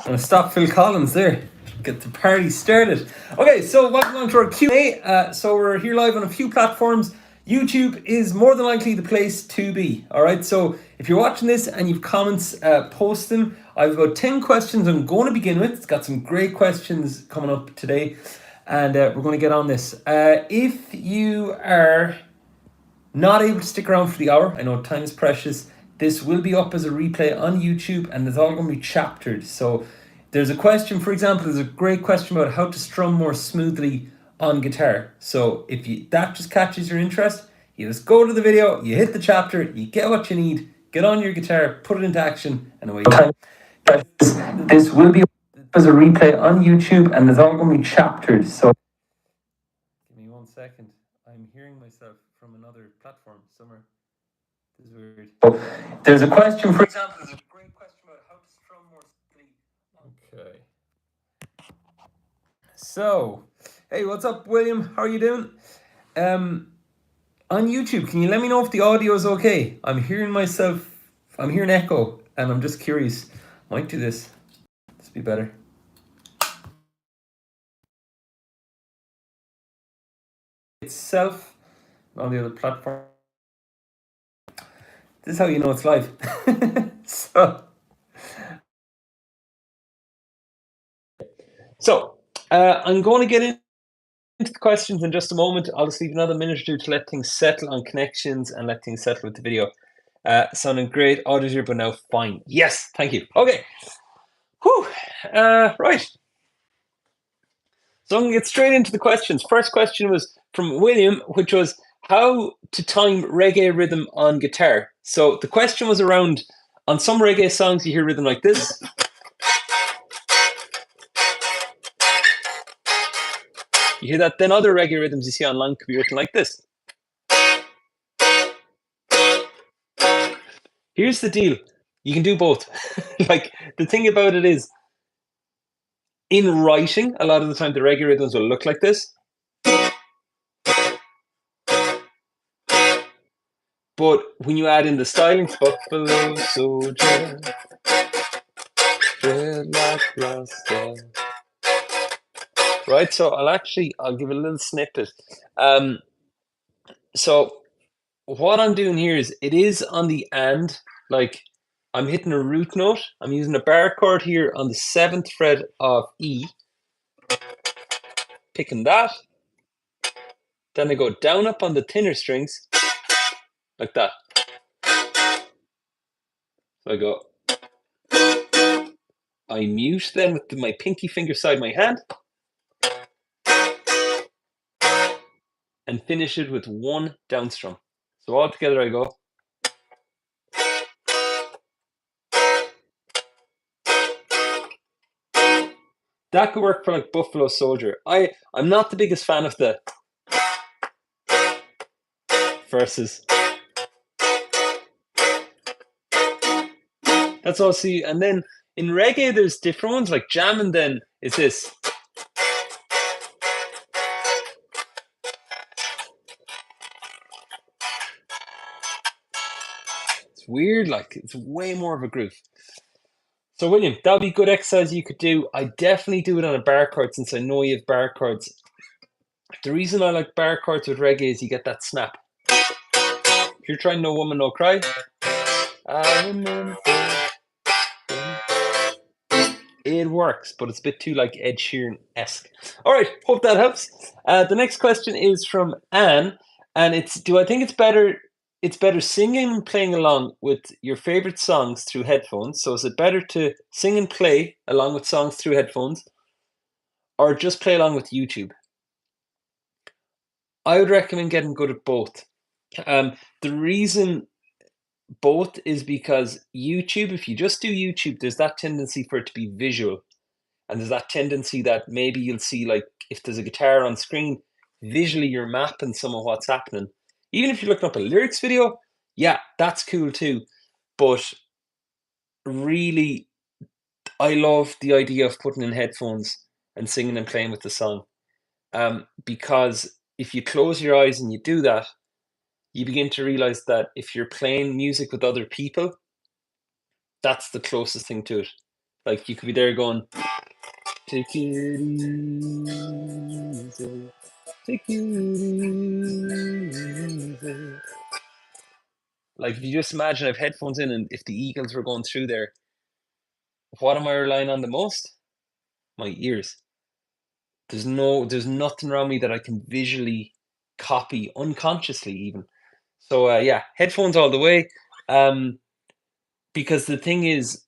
gonna stop Phil Collins there. Get the party started. Okay, so welcome on to our Q&A. So we're here live on a few platforms. YouTube is more than likely the place to be. All right, so if you're watching this and you've comments, post them. I have about 10 questions I'm going to begin with. It's got some great questions coming up today, and we're going to get on this. If you are not able to stick around for the hour, I know time is precious, this will be up as a replay on YouTube, and it's all going to be chaptered. So there's a question, for example, there's a great question about how to strum more smoothly on guitar. So if that just catches your interest, you just go to the video, you hit the chapter, you get what you need, get on your guitar, put it into action, and away you go. This will be as a replay on YouTube, and it's all going to be chaptered. So give me 1 second. I'm hearing myself from another platform somewhere. This is weird. Oh, there's a question, for example, there's a great question about how to strum more smoothly. Okay. So, hey, what's up, William? How are you doing? On YouTube, can you let me know if the audio is okay? I'm hearing myself, I'm hearing echo, and I'm just curious. Might do this. This be better. Itself on the other platform. This is how you know it's live. So, I'm going to get into the questions in just a moment. I'll just leave another minute or two to let things settle on connections and let things settle with the video. Sounding great, audio, but now fine. Yes, thank you. Okay. Whew. Right. So I'm going to get straight into the questions. First question was from William, which was how to time reggae rhythm on guitar. So the question was around, on some reggae songs, you hear rhythm like this. You hear that, then other reggae rhythms you see online could be written like this. Here's the deal. You can do both. Like, the thing about it is, in writing, a lot of the time the reggae rhythms will look like this. But when you add in the styling, Buffalo Soldier, like Rasta. Right, so I'll give a little snippet. So what I'm doing here is, it is on the and, like I'm hitting a root note. I'm using a bar chord here on the 7th fret of E. Picking that. Then I go down up on the thinner strings, like that. So I go. I mute then with my pinky finger side my hand. And finish it with one down strum. So all together I go. That could work for like Buffalo Soldier. I'm not the biggest fan of the verses. That's all. See, and then in reggae there's different ones, like jamming then is this. It's weird, like it's way more of a groove. So William, that would be good exercise you could do. I definitely do it on a bar chord, since I know you have bar chords. The reason I like bar chords with reggae is you get that snap. If you're trying No Woman No Cry, I remember. It works, but it's a bit too like Ed Sheeran-esque. All right, hope that helps. The next question is from Anne, and it's: do I think it's better singing and playing along with your favorite songs through headphones? So is it better to sing and play along with songs through headphones, or just play along with YouTube? I would recommend getting good at both. The reason both is because YouTube, if you just do YouTube, there's that tendency for it to be visual. And there's that tendency that maybe you'll see, like, if there's a guitar on screen, visually you're mapping some of what's happening. Even if you're looking up a lyrics video, yeah, that's cool too. But really, I love the idea of putting in headphones and singing and playing with the song. Because if you close your eyes and you do that, you begin to realize that if you're playing music with other people, that's the closest thing to it. Like you could be there going, take it easy, take it easy. Like if you just imagine I have headphones in and if the Eagles were going through there, what am I relying on the most? My ears. There's nothing around me that I can visually copy unconsciously even. So yeah, headphones all the way. Because the thing is,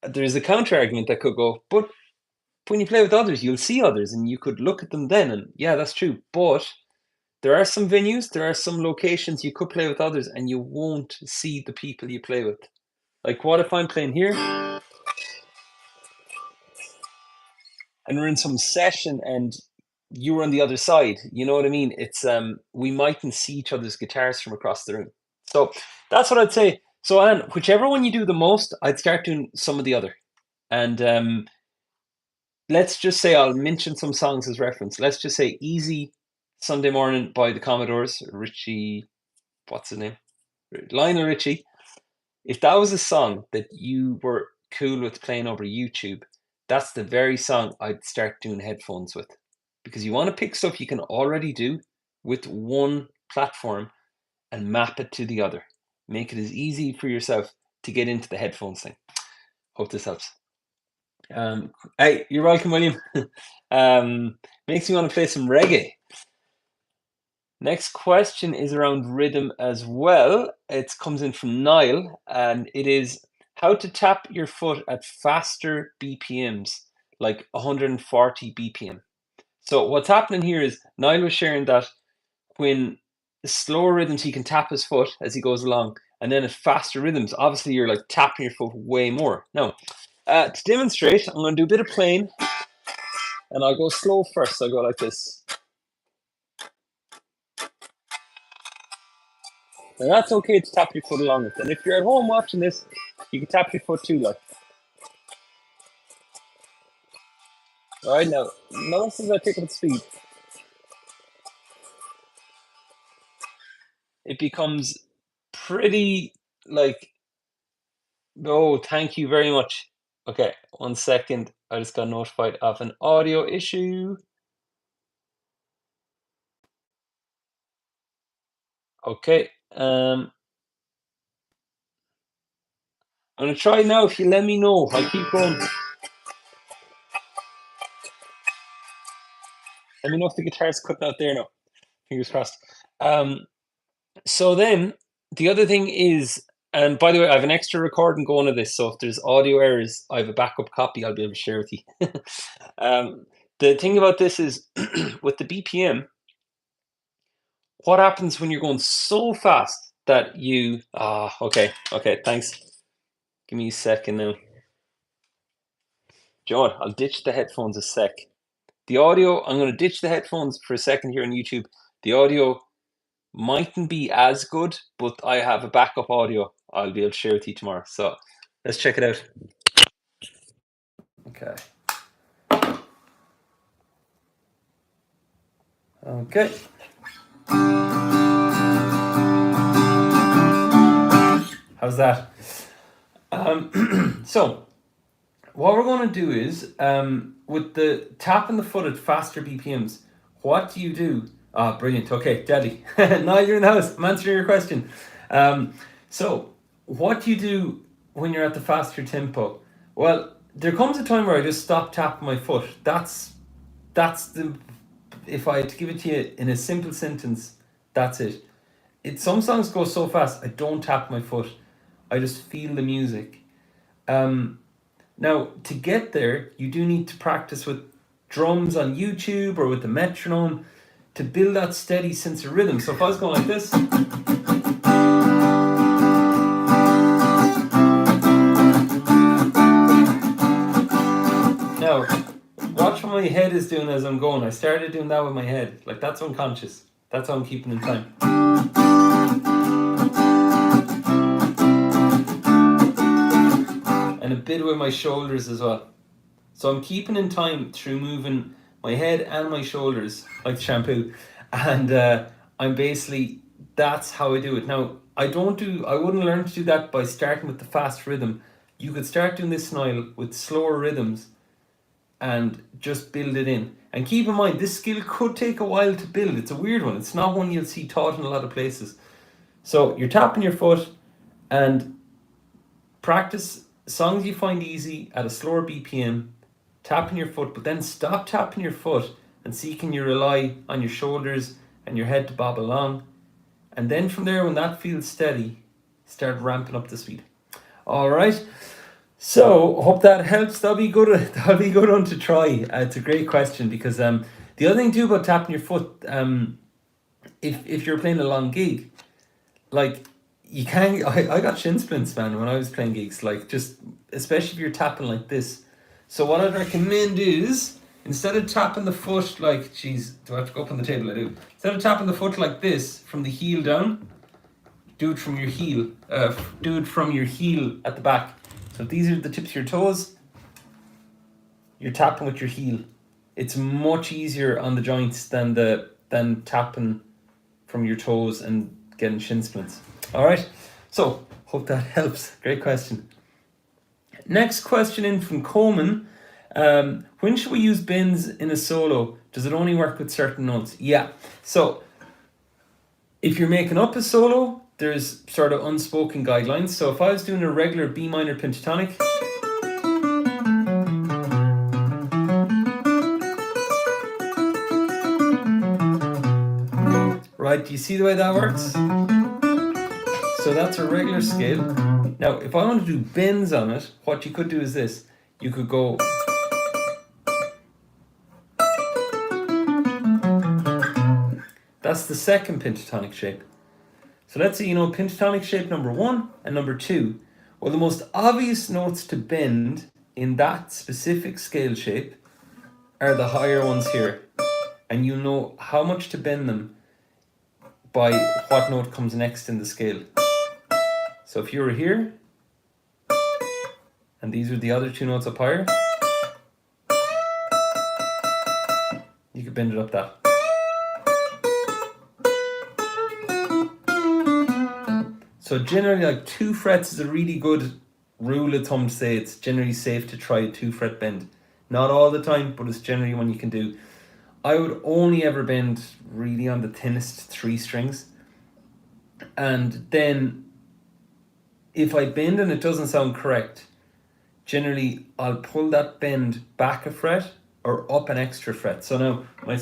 there's a counter argument that could go, but when you play with others, you'll see others and you could look at them then. And yeah, that's true. But there are some venues, there are some locations you could play with others and you won't see the people you play with. Like what if I'm playing here and we're in some session and you were on the other side? You know what I mean? It's we mightn't see each other's guitars from across the room. So that's what I'd say. So Anne, whichever one you do the most, I'd start doing some of the other. And let's just say I'll mention some songs as reference. Let's just say Easy Sunday Morning by the Commodores, Richie, what's his name? Lionel Richie. If that was a song that you were cool with playing over YouTube, that's the very song I'd start doing headphones with. Because you want to pick stuff you can already do with one platform and map it to the other. Make it as easy for yourself to get into the headphones thing. Hope this helps. Hey, you're welcome, William. Makes me want to play some reggae. Next question is around rhythm as well. It comes in from Niall, and it is how to tap your foot at faster BPMs, like 140 BPM. So what's happening here is Niall was sharing that when slower rhythms, he can tap his foot as he goes along, and then at faster rhythms, obviously you're like tapping your foot way more. Now, to demonstrate, I'm going to do a bit of playing, and I'll go slow first. I'll go like this. And that's okay to tap your foot along with. And if you're at home watching this, you can tap your foot too, like. All right, now notice as I pick up the speed, it becomes pretty like, oh, thank you very much. Okay, 1 second. I just got notified of an audio issue. Okay, I'm gonna try now. If you let me know, I'll keep going. Let me know if the guitar's cutting out there now. Fingers crossed. So then the other thing is, and by the way, I have an extra recording going of this, so if there's audio errors, I have a backup copy I'll be able to share with you. The thing about this is, with the BPM, what happens when you're going so fast that you... okay, thanks. Give me a second now. John, I'll ditch the headphones a sec. The audio, I'm going to ditch the headphones for a second here on YouTube. The audio mightn't be as good, but I have a backup audio I'll be able to share with you tomorrow. So let's check it out. Okay. Okay. How's that? So what we're going to do is, with the tapping the foot at faster BPMs, what do you do? Brilliant. Okay, Daddy. Now you're in the house. I'm answering your question. So what do you do when you're at the faster tempo? Well, there comes a time where I just stop tapping my foot. That's the... If I had to give it to you in a simple sentence, that's it. Some songs go so fast, I don't tap my foot. I just feel the music. Now, to get there, you do need to practice with drums on YouTube or with the metronome to build that steady sense of rhythm. So if I was going like this... Now, watch what my head is doing as I'm going. I started doing that with my head. Like, that's unconscious. That's how I'm keeping in time. And a bit with my shoulders as well. So I'm keeping in time through moving my head and my shoulders like shampoo. And I'm basically... That's how I do it. Now, I wouldn't learn to do that by starting with the fast rhythm. you could start doing this style with slower rhythms and just build it in. And keep in mind, this skill could take a while to build. It's a weird one. It's not one you'll see taught in a lot of places. So you're tapping your foot and practice songs you find easy at a slower BPM, tapping your foot, but then stop tapping your foot and see can you rely on your shoulders and your head to bob along. And then from there, when that feels steady, start ramping up the speed. All right. So hope that helps. That'll be good one to try. It's a great question because the other thing too about tapping your foot, if you're playing a long gig, like you can't. I got shin splints, man, when I was playing gigs. Like just especially if you're tapping like this. So what I'd recommend is instead of tapping the foot like, geez, do I have to go up on the table? I do. Instead of tapping the foot like this from the heel down, do it from your heel. Do it from your heel at the back. So if these are the tips of your toes, you're tapping with your heel. It's much easier on the joints than tapping from your toes and getting shin splints. All right. So hope that helps. Great question. Next question in from Coleman. When should we use bends in a solo? Does it only work with certain notes? Yeah. So if you're making up a solo, there's sort of unspoken guidelines. So if I was doing a regular B minor pentatonic, right, do you see the way that works? So that's a regular scale. Now, if I want to do bends on it, what you could do is this. You could go... That's the second pentatonic shape. So let's say you know pentatonic shape number 1 and number 2. Well, the most obvious notes to bend in that specific scale shape are the higher ones here. And you know how much to bend them by what note comes next in the scale. So if you were here, and these are the other 2 notes up higher, you could bend it up that. So generally, like 2 frets is a really good rule of thumb to say it's generally safe to try a 2 fret bend. Not all the time, but it's generally one you can do. I would only ever bend really on the thinnest 3 strings. And then if I bend and it doesn't sound correct, generally I'll pull that bend back a fret or up an extra fret. So now my...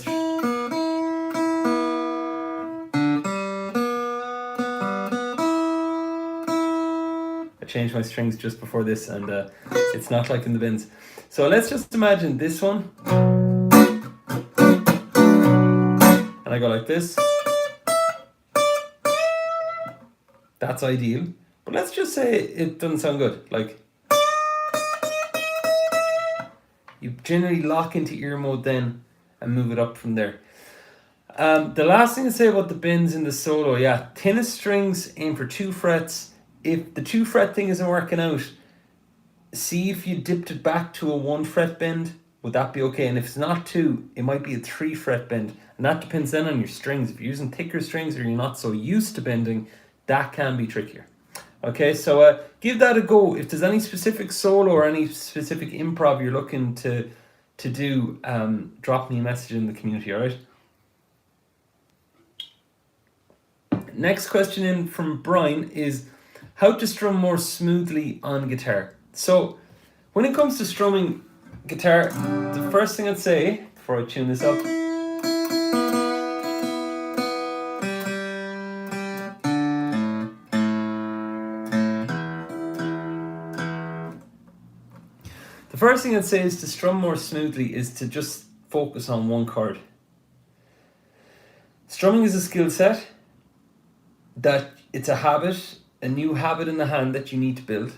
changed my strings just before this and it's not like in the bends. So let's just imagine this one and I go like this. That's ideal, but let's just say it doesn't sound good. Like you generally lock into ear mode then and move it up from there. The last thing to say about the bends in the solo, yeah, thinnest strings aim for 2 frets. If the 2 fret thing isn't working out, see if you dipped it back to a 1 fret bend. Would that be okay? And if it's not 2, it might be a 3 fret bend. And that depends then on your strings. If you're using thicker strings or you're not so used to bending, that can be trickier. Okay, so give that a go. If there's any specific solo or any specific improv you're looking to do, drop me a message in the community, all right? Next question in from Brian is how to strum more smoothly on guitar. So when it comes to strumming guitar, the first thing I'd say before I tune this up, is to strum more smoothly is to just focus on one chord. Strumming is a skill set that it's a habit, a new habit in the hand that you need to build.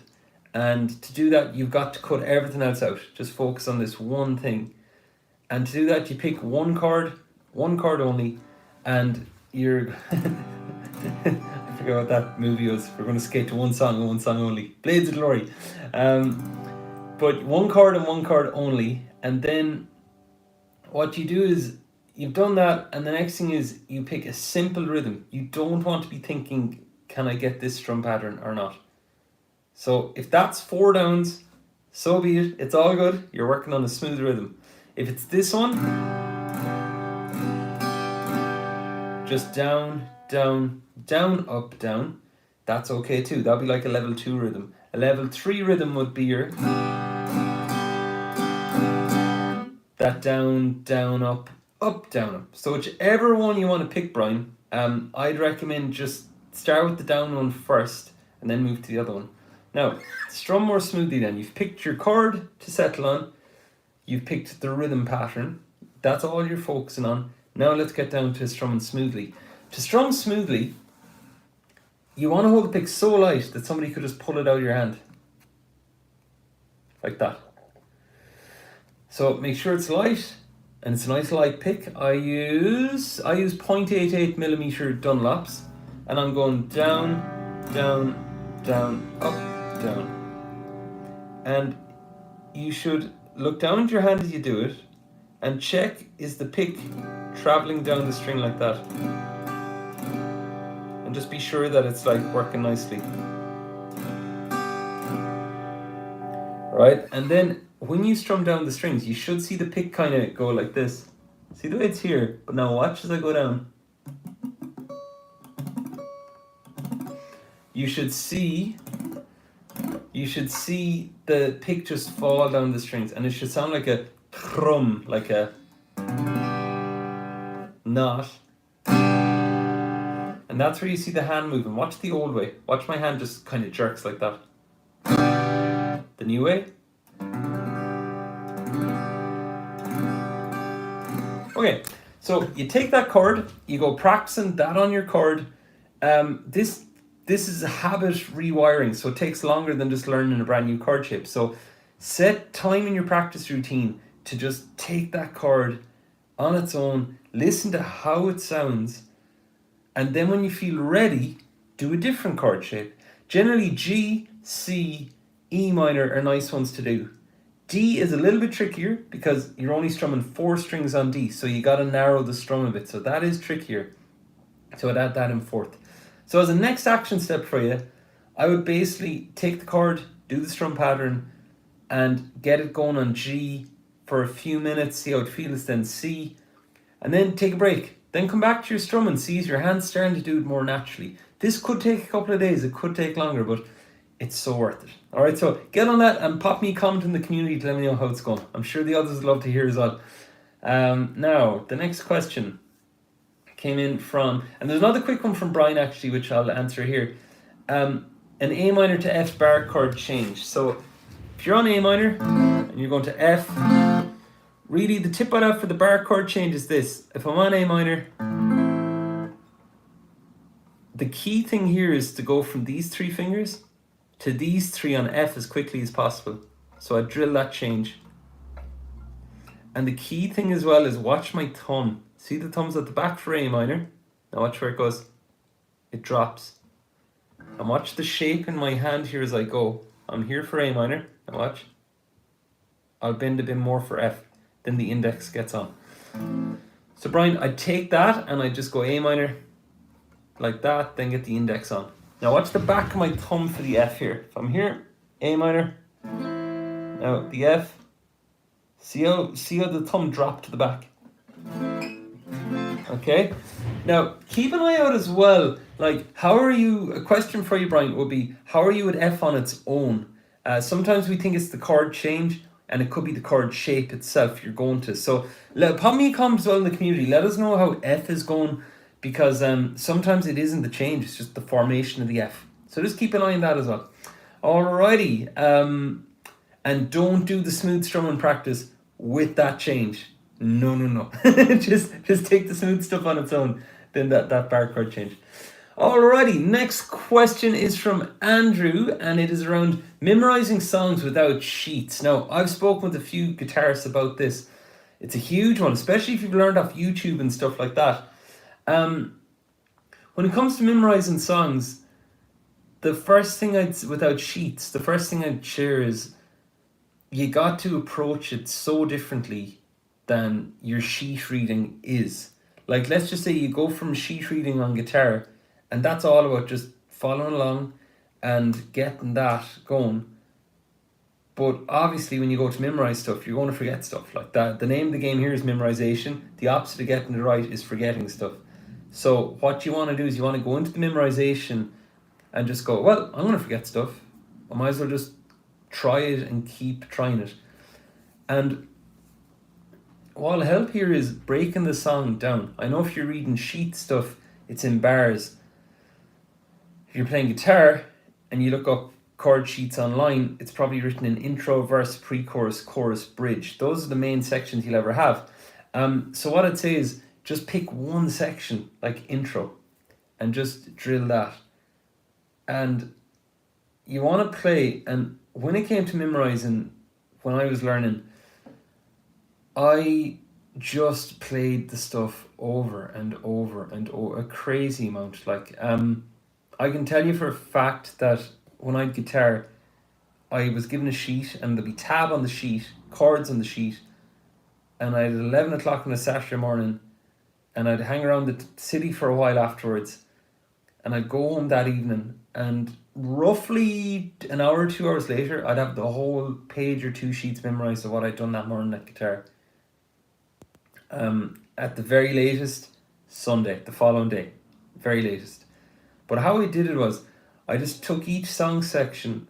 And to do that, you've got to cut everything else out. Just focus on this one thing. And to do that, you pick one chord only, and you're... I forgot what that movie was. We're going to skate to one song and one song only. Blades of Glory. But one chord and one chord only. And then what you do is, you've done that, and the next thing is you pick a simple rhythm. You don't want to be thinking, can I get this strum pattern or not? So if that's 4 downs, so be it. It's all good. You're working on a smooth rhythm. If it's this one, just down, down, down, up, down, that's okay too. That'll be like a level 2 rhythm. A level 3 rhythm would be your that down, down, up, down, up. So whichever one you want to pick, Brian, I'd recommend just start with the down one first and then move to the other one. Now, strum more smoothly then. You've picked your chord to settle on. You've picked the rhythm pattern. That's all you're focusing on. Now let's get down to strumming smoothly. To strum smoothly, you want to hold the pick so light that somebody could just pull it out of your hand. Like that. So make sure it's light, and it's a nice light pick. I use 0.88 millimeter Dunlops, and I'm going down, down, down, up, down. And you should look down at your hand as you do it, and check, is the pick traveling down the string like that? And just be sure that it's like working nicely. Right, and then when you strum down the strings, you should see the pick kind of go like this. See the way it's here, but now watch as I go down. You should see the pick just fall down the strings, and it should sound like a thrum, like a knot. And that's where you see the hand moving. Watch the old way. Watch my hand just kind of jerks like that. The new way. Okay, so you take that chord, you go practicing that on your chord. This is a habit rewiring, so it takes longer than just learning a brand new chord shape. So set time in your practice routine to just take that chord on its own, listen to how it sounds, and then when you feel ready, do a different chord shape. Generally G, C, E minor are nice ones to do. D is a little bit trickier because you're only strumming 4 strings on D, so you got to narrow the strum a bit, so that is trickier. So I'd add that in 4th. So as a next action step for you, I would basically take the chord, do the strum pattern, and get it going on G for a few minutes, see how it feels, then C, and then take a break. Then come back to your strum and see your hands starting to do it more naturally. This could take a couple of days, it could take longer, but it's so worth it. All right, so get on that and pop me a comment in the community to let me know how it's going. I'm sure the others would love to hear as well. Now, the next question came in from, and there's another quick one from Brian actually, which I'll answer here. An A minor to F bar chord change. So if you're on A minor and you're going to F, really the tip I'd have for the bar chord change is this. If I'm on A minor, the key thing here is to go from these 3 fingers to these 3 on F as quickly as possible. So I drill that change. And the key thing as well is watch my thumb. See the thumb's at the back for A minor. Now watch where it goes. It drops. And watch the shape in my hand here as I go. I'm here for A minor. Now watch. I'll bend a bit more for F. Then the index gets on. So Brian, I take that and I just go A minor like that, then get the index on. Now watch the back of my thumb for the F here. If I'm here, A minor. Now the F. See how the thumb dropped to the back. Okay. Now keep an eye out as well. Like, how are you? A question for you, Brian, would be, how are you at F on its own? Sometimes we think it's the chord change, and it could be the chord shape itself you're going to. So pop me a comment as well in the community. Let us know how F is going, because sometimes it isn't the change, it's just the formation of the F. So just keep an eye on that as well. Alrighty, and don't do the smooth strumming practice with that change. No. just take the smooth stuff on its own, then that bar chord change. Alrighty, next question is from Andrew, and it is around memorizing songs without sheets. Now, I've spoken with a few guitarists about this. It's a huge one, especially if you've learned off YouTube and stuff like that. When it comes to memorizing songs, the first thing I'd share is you got to approach it so differently than your sheet reading is. Like, let's just say you go from sheet reading on guitar, and that's all about just following along and getting that going. But obviously when you go to memorize stuff, you're going to forget stuff like that. The name of the game here is memorization. The opposite of getting it right is forgetting stuff. So what you want to do is you want to go into the memorization and just go, well, I'm going to forget stuff. I might as well just try it and keep trying it. And what'll help here is breaking the song down. I know if you're reading sheet stuff, it's in bars. If you're playing guitar and you look up chord sheets online, it's probably written in intro, verse, pre-chorus, chorus, bridge. Those are the main sections you'll ever have. So what I'd say is just pick one section, like intro, and just drill that. And you want to play, and when it came to memorizing, when I was learning, I just played the stuff over and over and over, a crazy amount. Like, I can tell you for a fact that when I had guitar, I was given a sheet and there'd be tab on the sheet, chords on the sheet, and I had 11 o'clock on a Saturday morning, and I'd hang around the city for a while afterwards, and I'd go home that evening, and roughly an hour or 2 hours later, I'd have the whole page or two sheets memorized of what I'd done that morning at guitar. At the very latest, Sunday, the following day, very latest. But how I did it was, I just took each song section,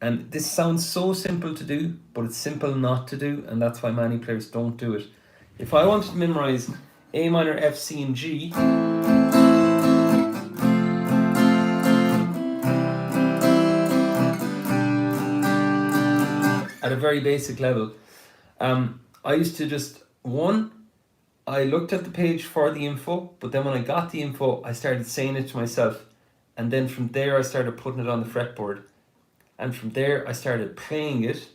and this sounds so simple to do, but it's simple not to do, and that's why many players don't do it. If I wanted to memorize A minor, F, C, and G, at a very basic level, I used to just, I looked at the page for the info, but then when I got the info, I started saying it to myself. And then from there, I started putting it on the fretboard. And from there, I started playing it.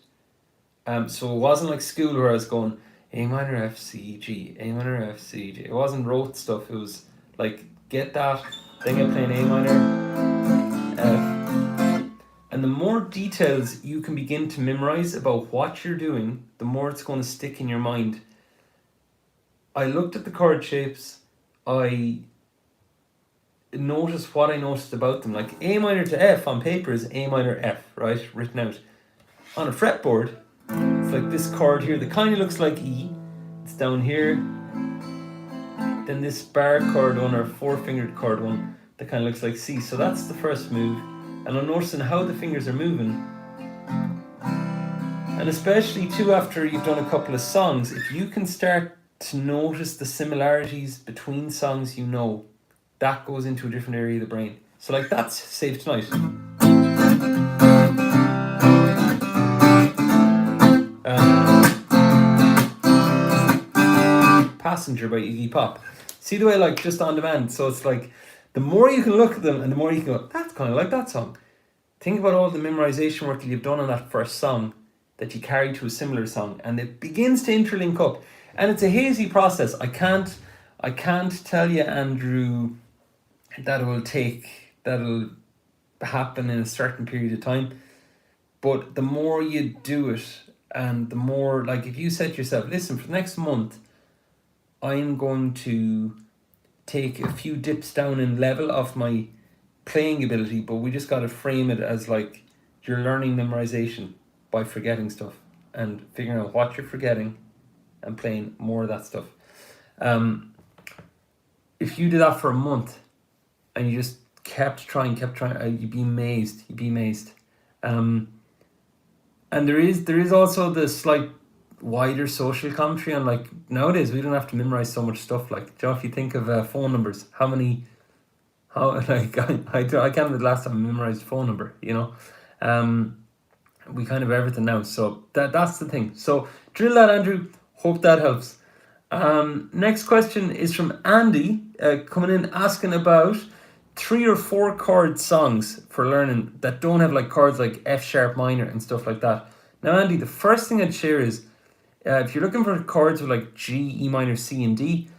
So it wasn't like school where I was going, A minor, F, C, G, A minor, F, C, G. It wasn't rote stuff. It was like, get that, then get playing A minor, F. And the more details you can begin to memorize about what you're doing, the more it's going to stick in your mind. I looked at the chord shapes. I noticed what I noticed about them. Like A minor to F on paper is A minor F, right? Written out. On a fretboard, it's like this chord here that kind of looks like E. It's down here. Then this bar chord one or four-fingered chord one that kind of looks like C. So that's the first move. And I'm noticing how the fingers are moving. And especially too after you've done a couple of songs, if you can start to notice the similarities between songs you know, that goes into a different area of the brain. So like that's Save Tonight. Passenger by Iggy Pop. See the way like just on demand. So it's like the more you can look at them and the more you can go, that's kind of like that song. Think about all the memorization work that you've done on that first song that you carry to a similar song, and it begins to interlink up. And it's a hazy process. I can't tell you, Andrew, that'll happen in a certain period of time. But the more you do it, and the more, like if you set yourself, listen, for the next month, I'm going to take a few dips down in level of my playing ability, but we just got to frame it as like you're learning memorization by forgetting stuff and figuring out what you're forgetting and playing more of that stuff. If you did that for a month and you just kept trying, you'd be amazed. And there is also the slight wider social commentary on like nowadays we don't have to memorize so much stuff. Like, Joe, if you think of phone numbers, I can't remember the last time I memorized a phone number, you know. We kind of have everything now, so that's the thing. So drill that, Andrew. Hope that helps. Next question is from Andy, coming in asking about 3 or 4 chord songs for learning that don't have like chords like F sharp minor and stuff like that. Now, Andy, the first thing I'd share is if you're looking for chords with like G, E minor, C, and D,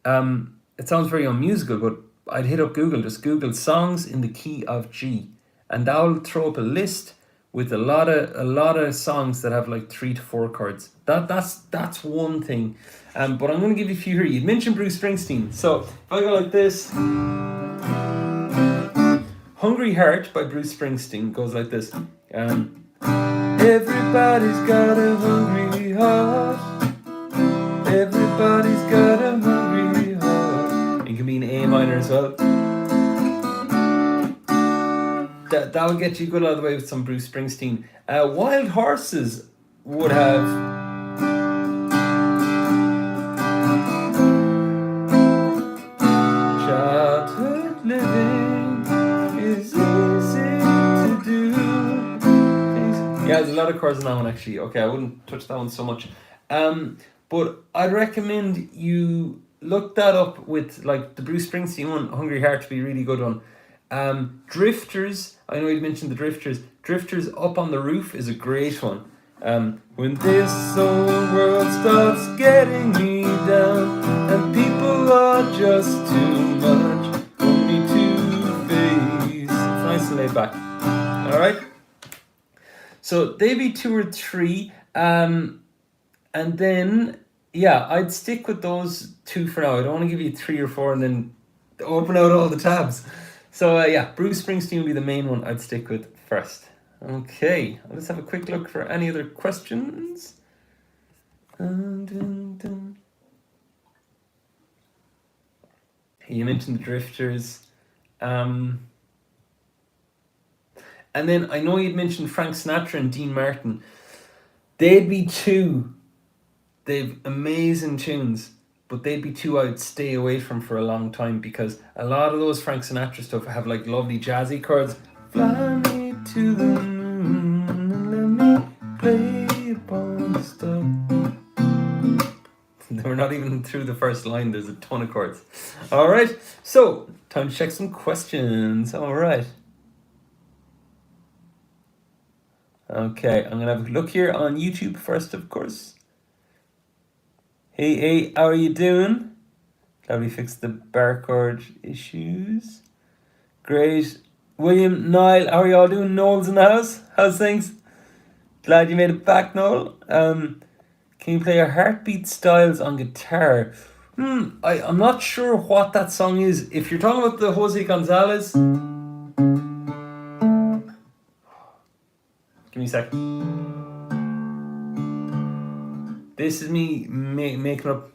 it sounds very unmusical, but I'd hit up Google. Just Google songs in the key of G, and that'll throw up a list with a lot of songs that have like 3 to 4 chords. That's one thing. But I'm going to give you a few here. You mentioned Bruce Springsteen. So if I go like this, Hungry Heart by Bruce Springsteen goes like this. Everybody's got a hungry heart. Everybody's got a hungry heart. It can be in A minor as well. That'll get you good all the way with some Bruce Springsteen. Wild Horses would have childhood living is easy to do. Yeah, there's a lot of chords in that one actually. Okay, I wouldn't touch that one so much. But I'd recommend you look that up with like the Bruce Springsteen one, Hungry Heart, to be a really good one. Drifters, I know you mentioned the Drifters. Drifters Up on the Roof is a great one. When this old world starts getting me down and people are just too much for me to face. It's nice and laid back. Alright? So they'd be 2 or 3. And then, yeah, I'd stick with those 2 for now. I don't want to give you 3 or 4 and then open out all the tabs. So yeah, Bruce Springsteen will be the main one I'd stick with first. Okay, let's have a quick look for any other questions. You mentioned the Drifters. And then I know you'd mentioned Frank Sinatra and Dean Martin. They'd be 2. They've amazing tunes, but they'd be 2 I'd stay away from for a long time, because a lot of those Frank Sinatra stuff have like lovely jazzy chords. Fly me to the moon and let me play upon the star. We're not even through the first line. There's a ton of chords. All right, so time to check some questions. All right. Okay, I'm gonna have a look here on YouTube first, of course. Hey, how are you doing? Glad we fixed the bar chord issues. Great. William, Niall, how are you all doing? Noel's in the house. How's things? Glad you made it back, Noel. Can you play your Heartbeat Styles on guitar? I'm not sure what that song is. If you're talking about the Jose Gonzalez, give me a sec. This is me making up.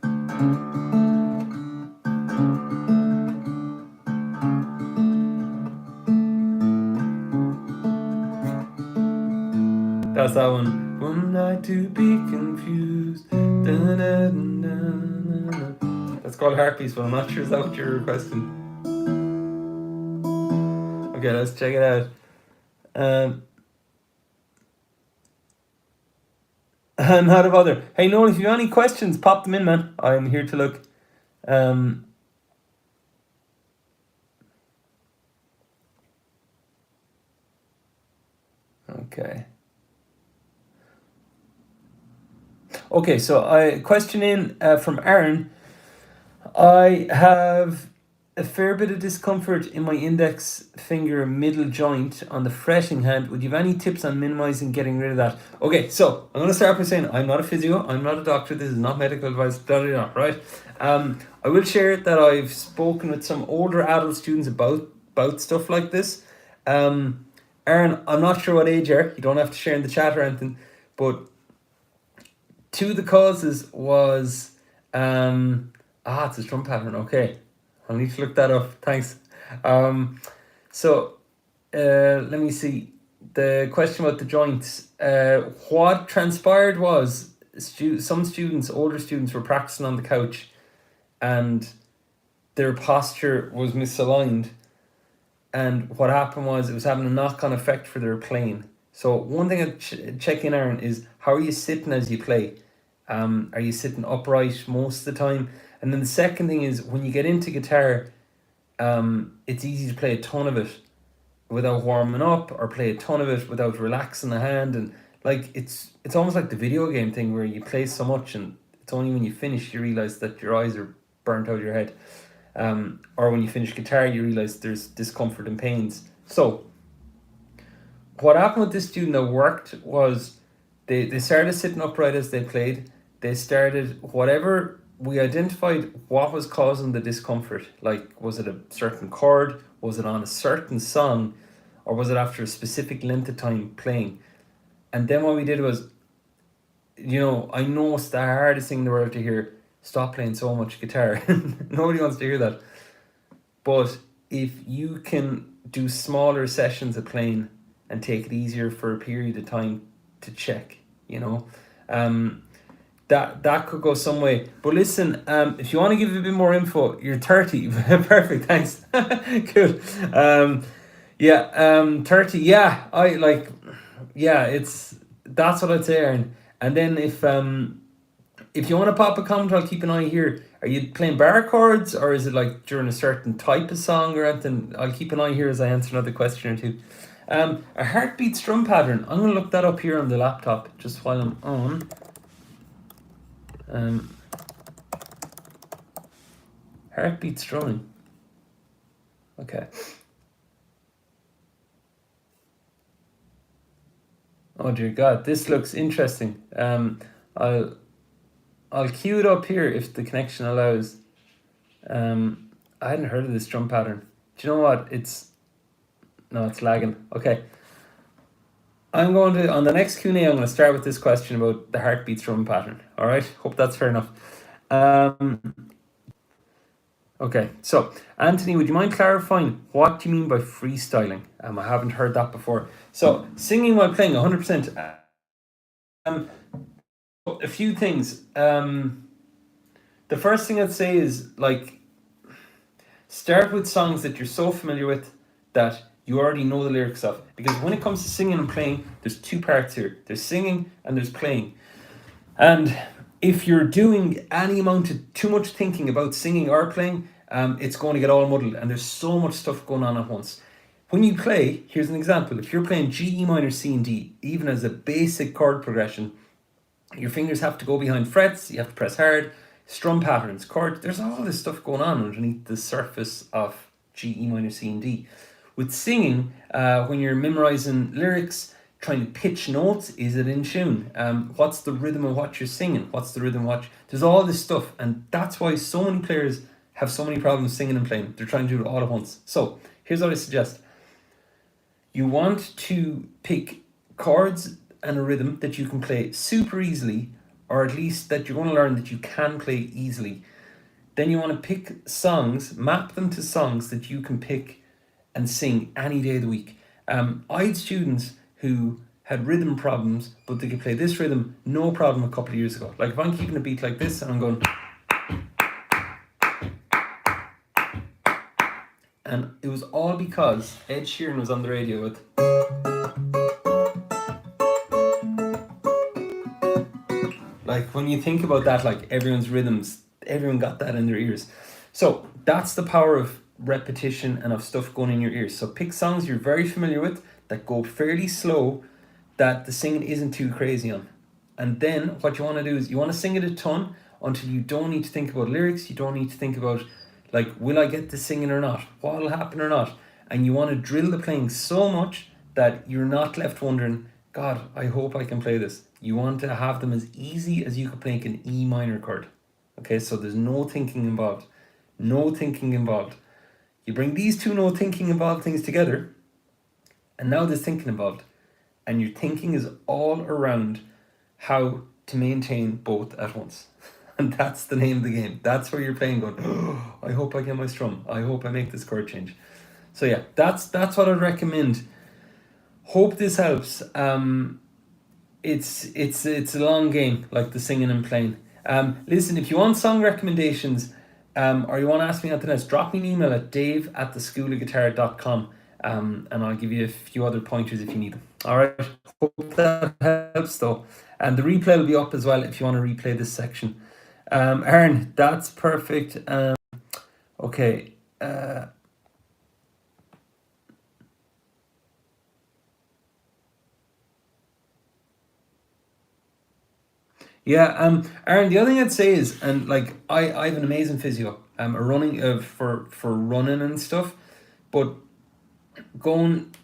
That's that one. One night to be confused. Da-da-da-da-da-da. That's called Heartbeats, but I'm not sure is that what you're requesting. Okay, let's check it out. Not a bother. Hey, Noel, if you have any questions, pop them in, man. I'm here to look. Okay. Okay, so a question in from Aaron. I have a fair bit of discomfort in my index finger middle joint on the fretting hand. Would you have any tips on minimizing getting rid of that? Okay, so I'm going to start by saying I'm not a physio, I'm not a doctor, this is not medical advice, right? I will share that I've spoken with some older adult students about stuff like this. Aaron, I'm not sure what age you are, you don't have to share in the chat or anything, but 2 of the causes was it's a strum pattern. Okay, I'll need to look that up. Thanks. So let me see. The question about the joints. What transpired was some students, older students, were practicing on the couch, and their posture was misaligned. And what happened was it was having a knock-on effect for their playing. So one thing I'd check in, Aaron, is how are you sitting as you play? Are you sitting upright most of the time? And then the second thing is when you get into guitar, it's easy to play a ton of it without warming up, or play a ton of it without relaxing the hand. And like it's almost like the video game thing where you play so much and it's only when you finish you realize that your eyes are burnt out of your head. Or when you finish guitar you realize there's discomfort and pains. So what happened with this student that worked was they started sitting upright as they played. They started whatever. We identified what was causing the discomfort. Like, was it a certain chord? Was it on a certain song, or was it after a specific length of time playing? And then what we did was, I know it's the hardest thing in the world to hear. Stop playing so much guitar. Nobody wants to hear that. But if you can do smaller sessions of playing and take it easier for a period of time to check, that could go some way. But listen, if you want to give a bit more info, you're 30. Perfect, thanks. Good. 30. That's what I'd say, Aaron. And then if you want to pop a comment, I'll keep an eye here. Are you playing bar chords, or is it like during a certain type of song or anything? I'll keep an eye here as I answer another question or two. A heartbeat strum pattern. I'm going to look that up here on the laptop just while I'm on. Heartbeat strumming. Okay. Oh dear God, this looks interesting. I'll cue it up here if the connection allows. I hadn't heard of this drum pattern. Do you know what? It's lagging. Okay. On the next Q&A, I'm going to start with this question about the heartbeat drum pattern. All right. Hope that's fair enough. Okay. So, Anthony, would you mind clarifying what do you mean by freestyling? I haven't heard that before. So, singing while playing, 100%. A few things. The first thing I'd say is start with songs that you're so familiar with that you already know the lyrics of. Because when it comes to singing and playing, there's two parts here. There's singing and there's playing. And if you're doing any amount of too much thinking about singing or playing, it's going to get all muddled. And there's so much stuff going on at once. When you play, here's an example. If you're playing G, E minor, C, and D, even as a basic chord progression, your fingers have to go behind frets, you have to press hard, strum patterns, chord, there's all this stuff going on underneath the surface of G, E minor, C, and D. With singing, when you're memorizing lyrics, trying to pitch notes, is it in tune? What's the rhythm of what you're singing? What's the rhythm of there's all this stuff, and that's why so many players have so many problems singing and playing. They're trying to do it all at once. So, here's what I suggest. You want to pick chords and a rhythm that you can play super easily, or at least that you're going to learn that you can play easily. Then you want to pick songs, map them to songs that you can pick and sing any day of the week. I had students who had rhythm problems, but they could play this rhythm no problem a couple of years ago. Like if I'm keeping a beat like this and I'm going, and it was all because Ed Sheeran was on the radio with, like when you think about that, like everyone's rhythms, everyone got that in their ears. So that's the power of repetition and of stuff going in your ears. So pick songs you're very familiar with that go fairly slow, that the singing isn't too crazy on. And then what you want to do is you want to sing it a ton until you don't need to think about lyrics. You don't need to think about like, will I get the singing or not? What will happen or not? And you want to drill the playing so much that you're not left wondering, God, I hope I can play this. You want to have them as easy as you could play an E minor chord. Okay, so there's no thinking involved. No thinking involved. You bring these two no thinking involved things together, and now there's thinking involved. And your thinking is all around how to maintain both at once. And that's the name of the game. That's where you're playing going, oh, I hope I get my strum. I hope I make this chord change. So yeah, that's what I'd recommend. Hope this helps. It's a long game, like the singing and playing. Listen, if you want song recommendations, or you want to ask me anything else, drop me an email at dave@theschoolofguitar.com, and I'll give you a few other pointers if you need them. All right, hope that helps though. And the replay will be up as well if you want to replay this section. Aaron, that's perfect. Okay. Yeah, Aaron, the other thing I'd say is, and like I have an amazing physio, a running for running and stuff, but going,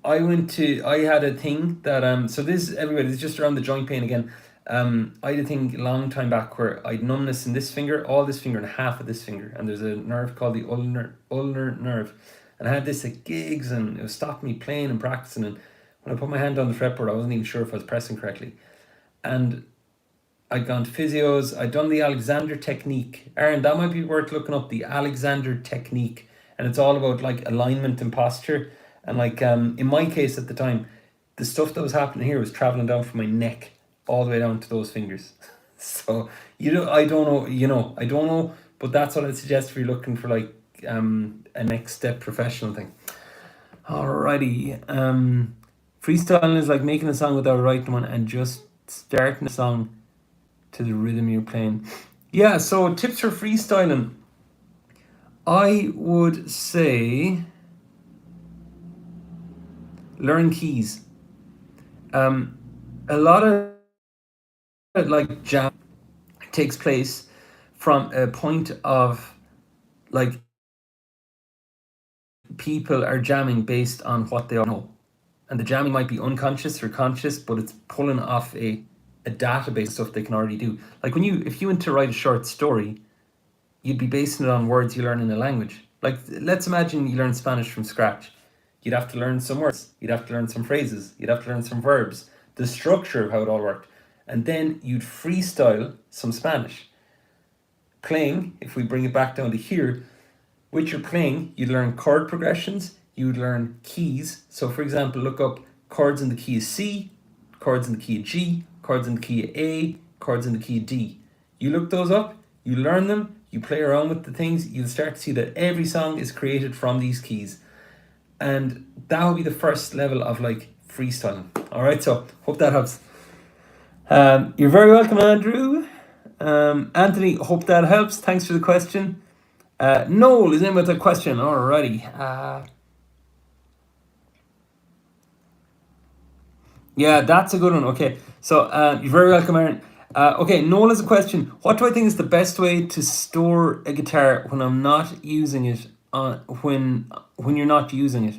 I had a thing that so this everybody, it's just around the joint pain again. I had a thing a long time back where I had numbness in this finger, all this finger, and half of this finger, and there's a nerve called the ulnar nerve, And I had this at gigs, and it was stopping me playing and practicing. And when I put my hand on the fretboard, I wasn't even sure if I was pressing correctly. And I'd gone to physios. I'd done the Alexander technique. Aaron, that might be worth looking up, the Alexander technique. And it's all about like alignment and posture. And like in my case at the time, the stuff that was happening here was traveling down from my neck all the way down to those fingers. So I don't know, but that's what I'd suggest if you're looking for like a next step professional thing. Alrighty. Freestyling is like making a song without writing one and just starting a song to the rhythm you're playing. Yeah, so tips for freestyling. I would say learn keys. A lot of like jam takes place from a point of like people are jamming based on what they all know. And the jamming might be unconscious or conscious, but it's pulling off a database of stuff they can already do. Like if you went to write a short story, you'd be basing it on words you learn in a language. Like, let's imagine you learn Spanish from scratch. You'd have to learn some words. You'd have to learn some phrases. You'd have to learn some verbs, the structure of how it all worked. And then you'd freestyle some Spanish. Playing, if we bring it back down to here, with your playing, you'd learn chord progressions, you'd learn keys. So for example, look up chords in the key of C, chords in the key of G, chords in the key of A, chords in the key of D. You look those up, you learn them, you play around with the things, you'll start to see that every song is created from these keys. And that will be the first level of like freestyling. All right, so hope that helps. You're very welcome, Andrew. Anthony, hope that helps. Thanks for the question. Noel is in with a question. Alrighty. Yeah, that's a good one. Okay, so you're very welcome, Aaron. Okay, Noel has a question. What do I think is the best way to store a guitar when I'm not using it? When you're not using it,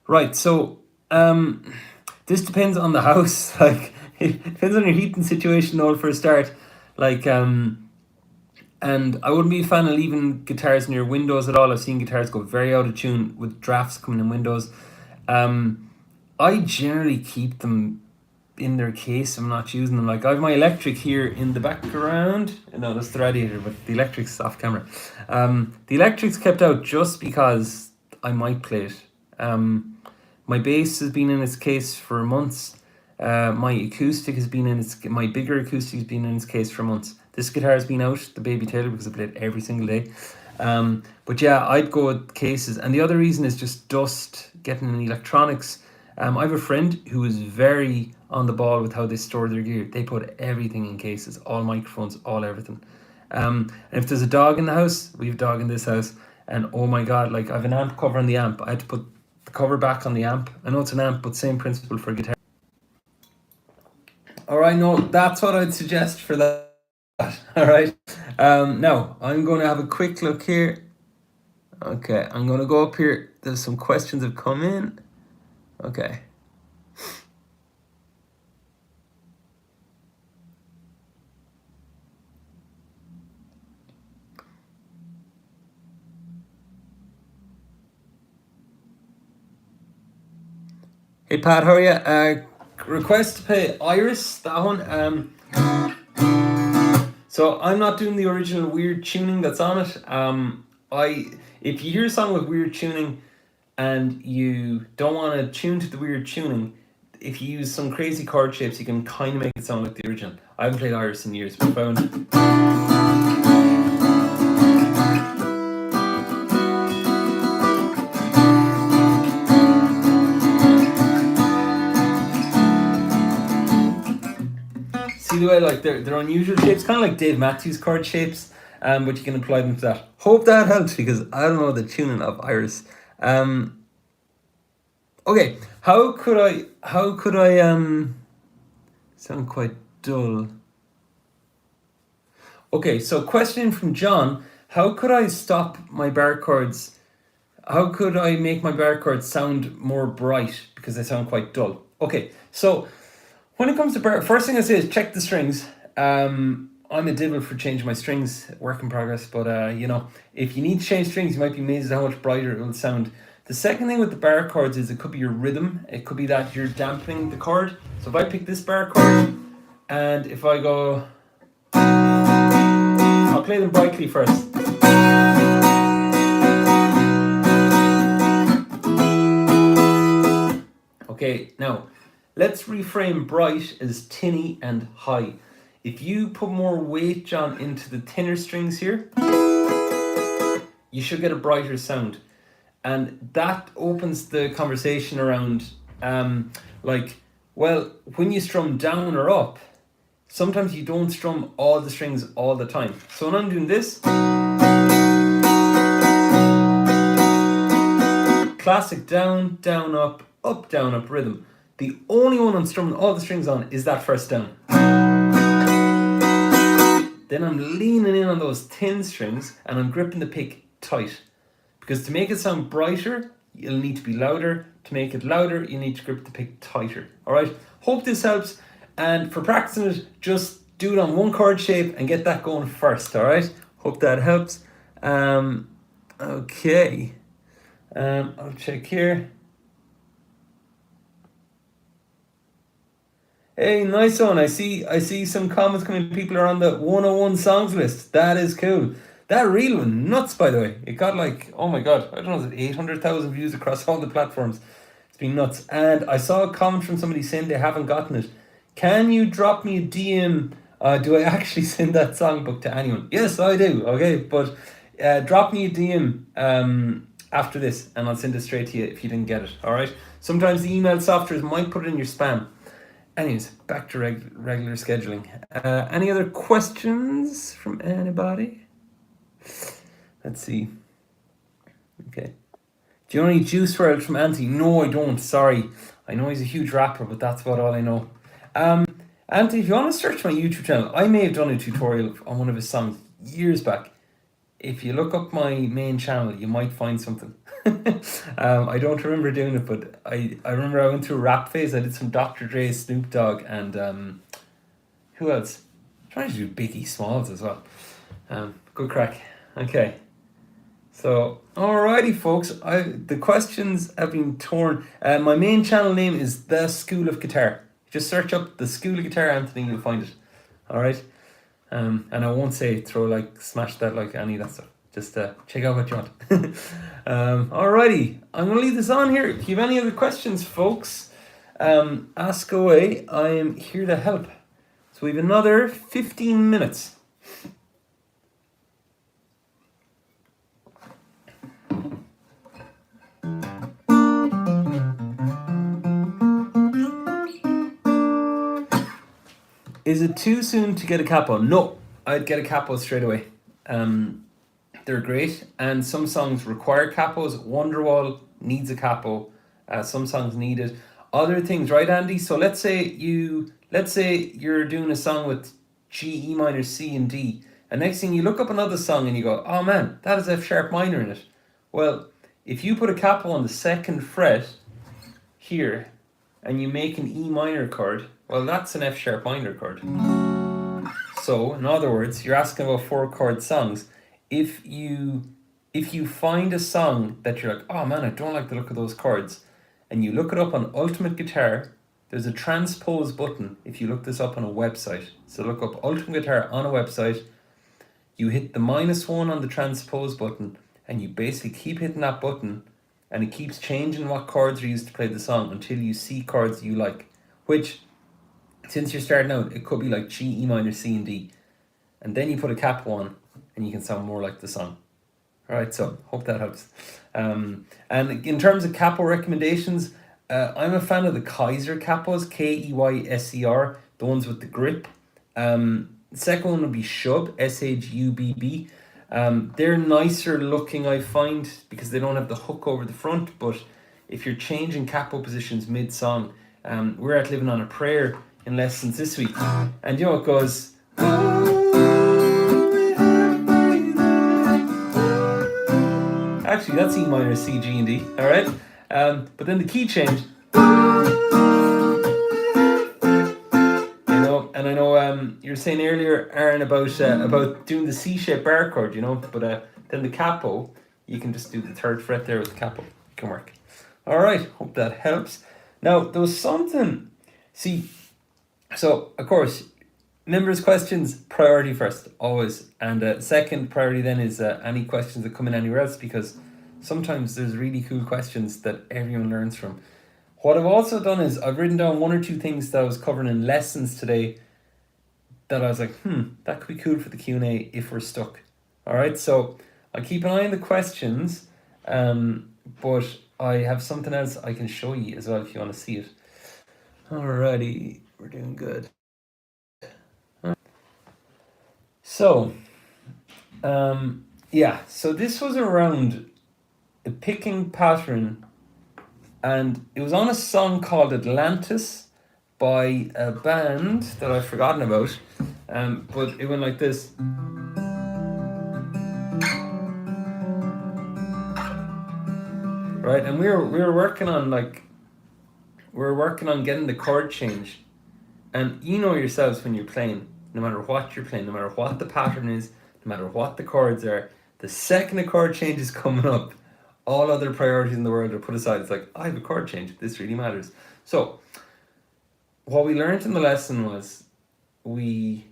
right? So this depends on the house. Like it depends on your heating situation, Noel, for a start. Like and I wouldn't be a fan of leaving guitars near windows at all. I've seen guitars go very out of tune with drafts coming in windows. I generally keep them in their case. I'm not using them. Like I have my electric here in the background. No, that's the radiator, but the electric's off camera. The electric's kept out just because I might play it. My bass has been in its case for months. My acoustic has been my bigger acoustic has been in its case for months. This guitar has been out, the Baby Taylor, because I play it every single day. But yeah, I'd go with cases. And the other reason is just dust, getting in electronics. I have a friend who is very on the ball with how they store their gear. They put everything in cases, all microphones, all everything. And if there's a dog in the house, we have a dog in this house. And oh my God, like I have an amp cover on the amp. I had to put the cover back on the amp. I know it's an amp, but same principle for guitar. All right, no, that's what I'd suggest for that. All right. Now, I'm going to have a quick look here. Okay, I'm going to go up here. There's some questions have come in. Okay. Hey Pat, how are you? Request to play Iris, that one. So I'm not doing the original weird tuning that's on it. If you hear a song with weird tuning and you don't want to tune to the weird tuning, if you use some crazy chord shapes, you can kind of make it sound like the original. I haven't played Iris in years, but found. See the way like they're unusual shapes, kind of like Dave Matthews chord shapes, but you can apply them to that. Hope that helps because I don't know the tuning of Iris. Okay, how could I sound quite dull? Okay, so question from John: how could I stop my bar chords? How could I make my bar chords sound more bright because they sound quite dull? Okay, so when it comes to bar, first thing I say is check the strings. I'm a devil for changing my strings, work in progress, but if you need to change strings, you might be amazed at how much brighter it will sound. The second thing with the bar chords is it could be your rhythm. It could be that you're dampening the chord. So if I pick this bar chord and if I go, I'll play them brightly first. Okay, now let's reframe bright as tinny and high. If you put more weight, John, into the thinner strings here, you should get a brighter sound. And that opens the conversation around, like, well, when you strum down or up, sometimes you don't strum all the strings all the time. So when I'm doing this, classic down, down, up, down, up rhythm. The only one I'm strumming all the strings on is that first down. Then I'm leaning in on those thin strings and I'm gripping the pick tight. Because to make it sound brighter, you'll need to be louder. To make it louder, you need to grip the pick tighter. Alright, hope this helps. And for practicing it, just do it on one chord shape and get that going first. Alright, hope that helps. Okay, I'll check here. Hey, nice one. I see some comments coming. People are on the 101 songs list. That is cool. That reel went nuts, by the way. It got like, oh my god, I don't know, is it 800,000 views across all the platforms? It's been nuts. And I saw a comment from somebody saying they haven't gotten it. Can you drop me a DM? Do I actually send that songbook to anyone? Yes, I do. Okay, but drop me a DM after this and I'll send it straight to you if you didn't get it. All right. Sometimes the email softwares might put it in your spam. Anyways, back to regular scheduling. Any other questions from anybody? Let's see. Okay. Do you know any Juice WRLD from Anthony? No, I don't. Sorry. I know he's a huge rapper, but that's about all I know. Anthony, if you want to search my YouTube channel, I may have done a tutorial on one of his songs years back. If you look up my main channel, you might find something. I don't remember doing it, but I remember I went through a rap phase. I did some Dr. Dre, Snoop Dogg, and who else? I'm trying to do Biggie Smalls as well. Good crack. Okay. So, alrighty, folks. The questions have been torn. My main channel name is The School of Guitar. Just search up The School of Guitar, Anthony, you'll find it. Alright. And I won't say smash that like, any of that stuff. Just check out what you want. Alrighty, I'm going to leave this on here. If you have any other questions, folks, ask away. I am here to help. So we have another 15 minutes. Is it too soon to get a capo? No, I'd get a capo straight away. They're great, and some songs require capos. Wonderwall needs a capo. Some songs need it. Other things, right, Andy? So let's say you're doing a song with G, E minor, C, and D, and next thing you look up another song and you go, oh man, that has F sharp minor in it. Well, if you put a capo on the second fret here, and you make an E minor chord, well, that's an F sharp minor chord. So, in other words, you're asking about 4-chord songs. If you find a song that you're like, oh man, I don't like the look of those chords, and you look it up on Ultimate Guitar, there's a transpose button if you look this up on a website. So look up Ultimate Guitar on a website, you hit the -1 on the transpose button, and you basically keep hitting that button, and it keeps changing what chords are used to play the song until you see chords you like, which, since you're starting out, it could be like G, E minor, C, and D. And then you put a capo on, and you can sound more like the song. Alright, so hope that helps. And in terms of capo recommendations, I'm a fan of the Kaiser capos, Keyser, the ones with the grip. The second one would be Shubb, Shubb. They're nicer looking, I find, because they don't have the hook over the front, but if you're changing capo positions mid-song, we're at Living on a Prayer in lessons this week, and you know it goes, actually that's E minor, C, G, and D, alright? But then the key change, and I know you were saying earlier, Aaron, about doing the C-shaped bar chord, but then the capo, you can just do the 3rd fret there with the capo. can work. All right, hope that helps. Now, there was something, see, so of course, members' questions, priority first, always. And second priority then is any questions that come in anywhere else, because sometimes there's really cool questions that everyone learns from. What I've also done is I've written down one or two things that I was covering in lessons today that I was like, that could be cool for the Q&A if we're stuck. All right, so I'll keep an eye on the questions, but I have something else I can show you as well if you want to see it. Alrighty, we're doing good. So, so this was around the picking pattern, and it was on a song called Atlantis by a band that I've forgotten about, but it went like this. Right, and we were working on getting the chord change, and you know yourselves when you're playing, no matter what you're playing, no matter what the pattern is, no matter what the chords are, the second a chord change is coming up, all other priorities in the world are put aside. It's like, I have a chord change, this really matters. So what we learned in the lesson was I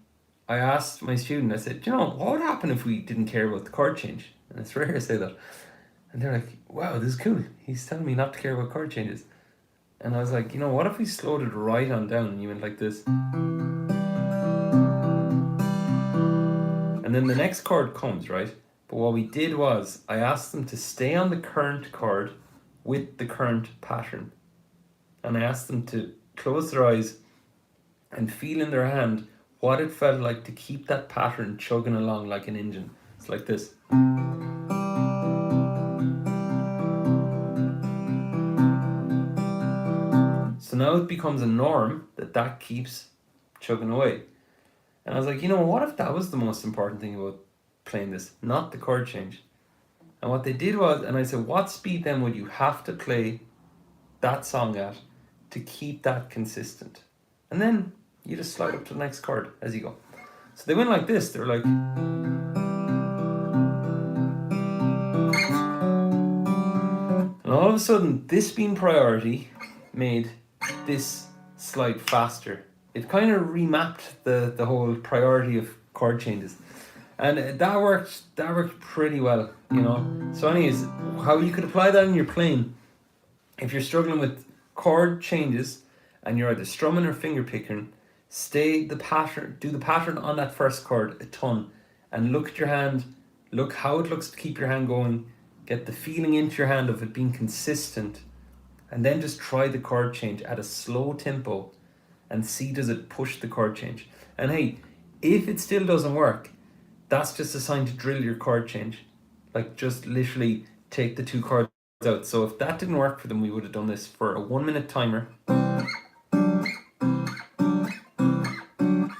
asked my student, I said, what would happen if we didn't care about the chord change? And it's rare to say that. And they're like, wow, this is cool. He's telling me not to care about chord changes. And I was like, what if we slowed it right on down and you went like this? And then the next chord comes, right? But what we did was I asked them to stay on the current chord with the current pattern. And I asked them to close their eyes and feel in their hand what it felt like to keep that pattern chugging along like an engine. It's like this. So now it becomes a norm that keeps chugging away. And I was like, what if that was the most important thing about playing this, not the chord change? And what they did was, and I said, what speed then would you have to play that song at to keep that consistent? And then you just slide up to the next chord as you go. So they went like this. They were like, and all of a sudden, this being priority made this slide faster. It kind of remapped the whole priority of chord changes. And that worked pretty well, So anyways, how you could apply that in your playing, if you're struggling with chord changes and you're either strumming or finger picking, do the pattern on that first chord a ton, and look at your hand, look how it looks to keep your hand going, get the feeling into your hand of it being consistent, and then just try the chord change at a slow tempo and see does it push the chord change. And hey, if it still doesn't work, that's just a sign to drill your chord change. Like, just literally take the two chords out. So if that didn't work for them, we would have done this for a 1 minute timer.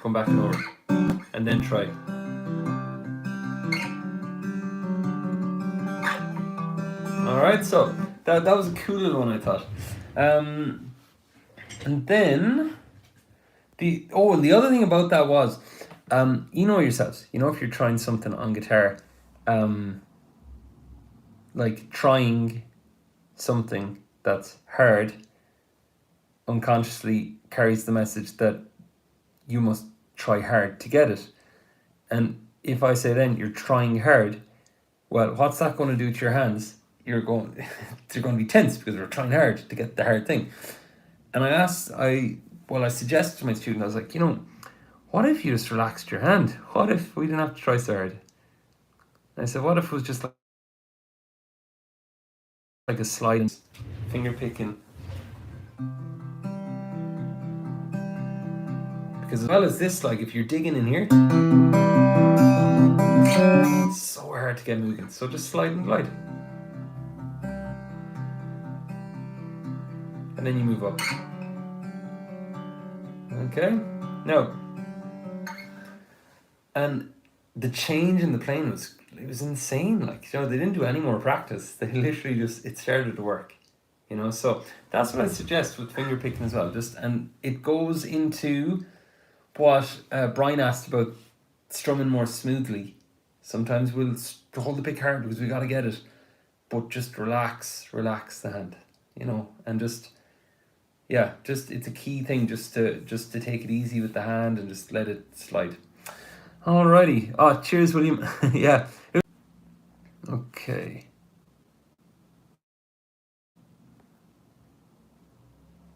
Come back and over, and then try. All right, so that was a cool little one, I thought. And then the other thing about that was, yourselves, if you're trying something on guitar, like trying something that's hard unconsciously carries the message that you must try hard to get it. And if I say then you're trying hard, well, what's that going to do to your hands? They're going to be tense because we're trying hard to get the hard thing. And I suggested to my student, I was like, what if you just relaxed your hand? What if we didn't have to try so hard? And I said, what if it was just like a sliding, finger picking? Because as well as this, like if you're digging in here, it's so hard to get moving. So just slide and glide. And then you move up. Okay? Now, and the change in the playing was insane. Like, they didn't do any more practice. They literally it started to work. So that's what I suggest with finger picking as well. And it goes into what Brian asked about strumming more smoothly. Sometimes we'll hold the pick hard because we got to get it. but just relax the hand, you know, and just, yeah, just, it's a key thing just to take it easy with the hand and just let it slide. Alrighty. Oh, cheers, William. Yeah. Okay.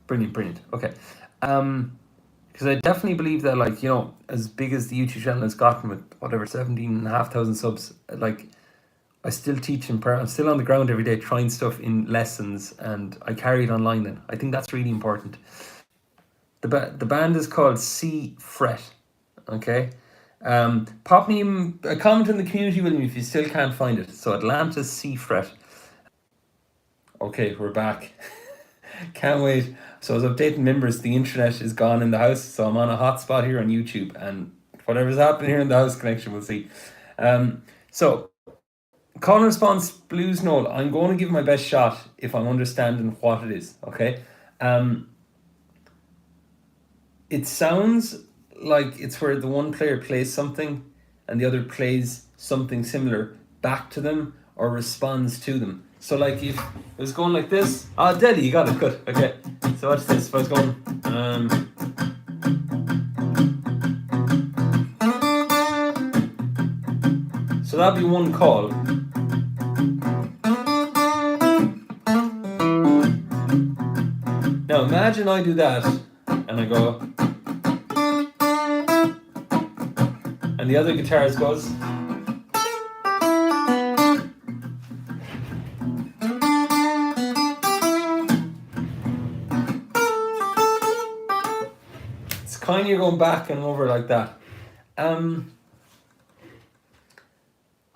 Brilliant. Okay. Because I definitely believe that, like, you know, as big as the YouTube channel has gotten with whatever 17,500 subs, like, I still teach in prayer. I'm still on the ground every day trying stuff in lessons, and I carry it online then. I think that's really important. The band is called C Fret. Okay. Pop me a comment in the community, William, if you still can't find it. So Atlanta's C Fret. Okay, we're back. Can't wait. So I was updating members. The internet is gone in the house, so I'm on a hotspot here on YouTube, and whatever's happening here in the house connection, we'll see. So call and response blues note. I'm going to give my best shot if I'm understanding what it is. Okay. It sounds like it's where the one player plays something and the other plays something similar back to them or responds to them. So like if it was going like this, Daddy, you got it, good, okay. So watch this, if I was going, so that'd be one call. Now imagine I do that and I go, and the other guitarist goes, it's kind of going back and over like that.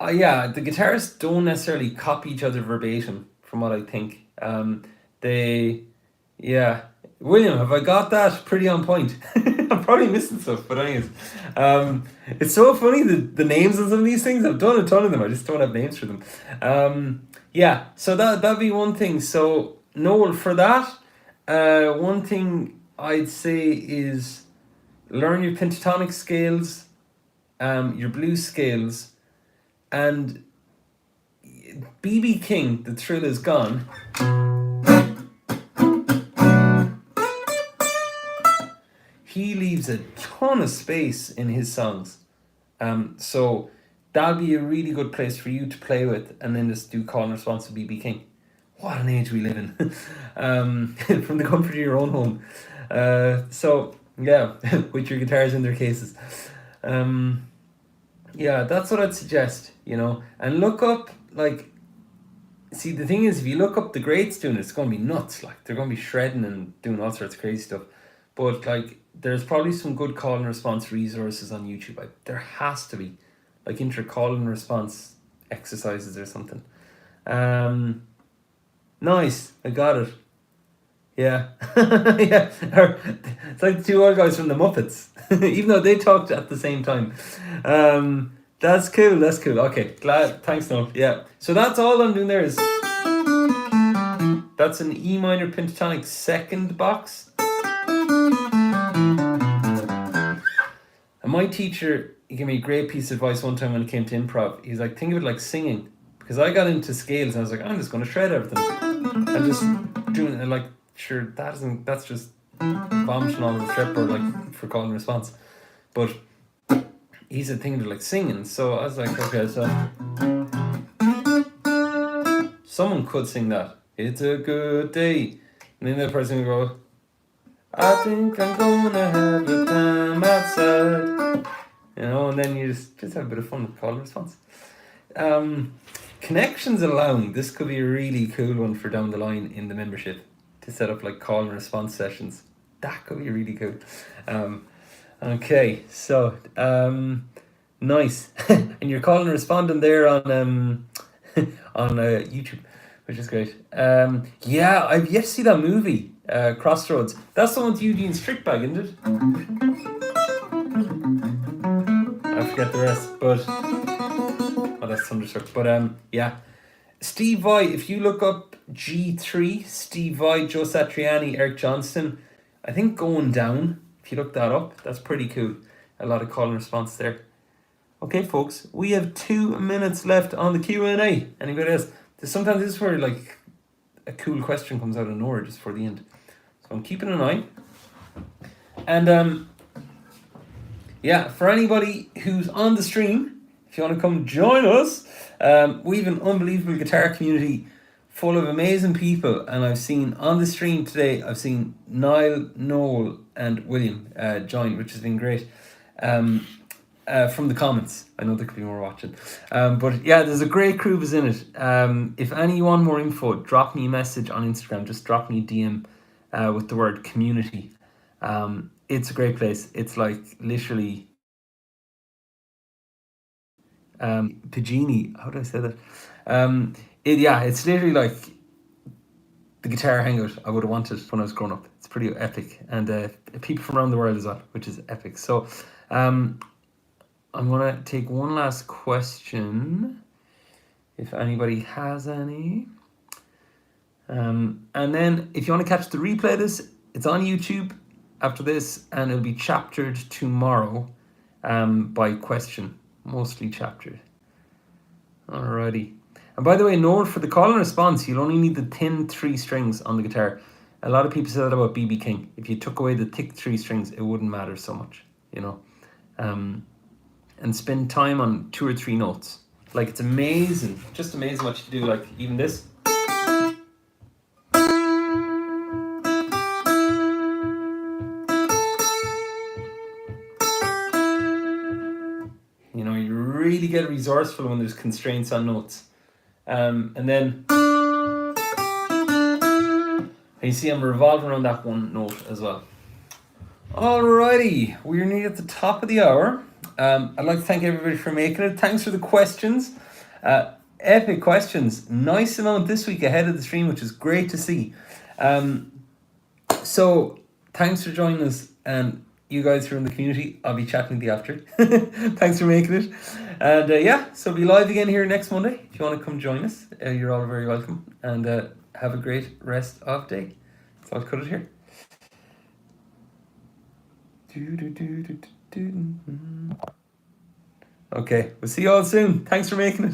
Yeah, the guitarists don't necessarily copy each other verbatim, from what I think. Yeah. William, have I got that pretty on point? I'm probably missing stuff, but anyways. It's so funny, the names of some of these things. I've done a ton of them, I just don't have names for them. Yeah, so that'd be one thing. So, Noel, for that, one thing I'd say is learn your pentatonic scales, your blues scales, and BB King, The Thrill Is Gone. He leaves a ton of space in his songs. So that'll be a really good place for you to play with, and then just do call and response to BB King. What an age we live in. From the comfort of your own home. So yeah, with your guitars in their cases. Yeah, that's what I'd suggest, you know. And look up, like, see, the thing is, if you look up the greats doing it, it's going to be nuts. Like, they're going to be shredding and doing all sorts of crazy stuff. But, like, there's probably some good call and response resources on YouTube. Like, there has to be, like, call and response exercises or something. Nice, I got it. Yeah. Yeah. It's like the two old guys from the Muppets, even though they talked at the same time. That's cool. Okay, glad. Thanks, Noel. Yeah. So that's all I'm doing there is, that's an E minor pentatonic second box. And my teacher, he gave me a great piece of advice one time when it came to improv. He's like, think of it like singing. Because I got into scales and I was like, I'm just going to shred everything. And just doing it like, sure, that's just vomiting all over the fretboard, like, for call and response. But he said, think of it like singing. So I was like, okay, so someone could sing that. It's a good day. And then the person would go, I think I'm gonna have a time outside. You know, and then you just have a bit of fun with call and response. Connections allowing, this could be a really cool one for down the line in the membership, to set up like call and response sessions. That could be really cool. Okay, so nice. And you're calling and responding there on YouTube, which is great. Yeah, I've yet to see that movie, Crossroads. That's the one with Eugene Strickbag, isn't it? I forget the rest, but that's Thunderstruck. But yeah, Steve Vai. If you look up G3, Steve Vai, Joe Satriani, Eric Johnston, I think Going Down. If you look that up, that's pretty cool. A lot of call and response there. Okay, folks, we have 2 minutes left on the Q&A. Anybody else? sometimes this is where like a cool question comes out of nowhere just for the end. So I'm keeping an eye. And yeah, for anybody who's on the stream, if you want to come join us, we have an unbelievable guitar community full of amazing people. And I've seen on the stream today, I've seen Niall, Noel, and William join, which has been great. From the comments, I know there could be more watching, but yeah, there's a great crew is in it. If any want more info, drop me a message on Instagram. Just drop me a DM with the word community. It's a great place. It's like literally Pagini. How do I say that? It's literally like the guitar hangout I would have wanted when I was growing up. It's pretty epic, and people from around the world as well, which is epic. So I'm going to take one last question, if anybody has any. And then if you want to catch the replay of this, it's on YouTube after this, and it'll be chaptered tomorrow by question, mostly chaptered. Alrighty. And by the way, note for the call and response, you'll only need the thin 3 strings on the guitar. A lot of people say that about BB King. If you took away the thick 3 strings, it wouldn't matter so much, you know. And spend time on 2 or 3 notes. Like, it's amazing, just amazing what you can do. Like, even this. You know, you really get resourceful when there's constraints on notes. And then you see I'm revolving around that one note as well. Alrighty, we're nearly at the top of the hour. I'd like to thank everybody for making it. Thanks for the questions. Epic questions. Nice amount this week ahead of the stream, which is great to see. So thanks for joining us, and you guys who are in the community, I'll be chatting with you after. Thanks for making it. And so be live again here next Monday. If you want to come join us, you're all very welcome. And have a great rest of day. So I'll cut it here. Okay, we'll see you all soon. Thanks for making it.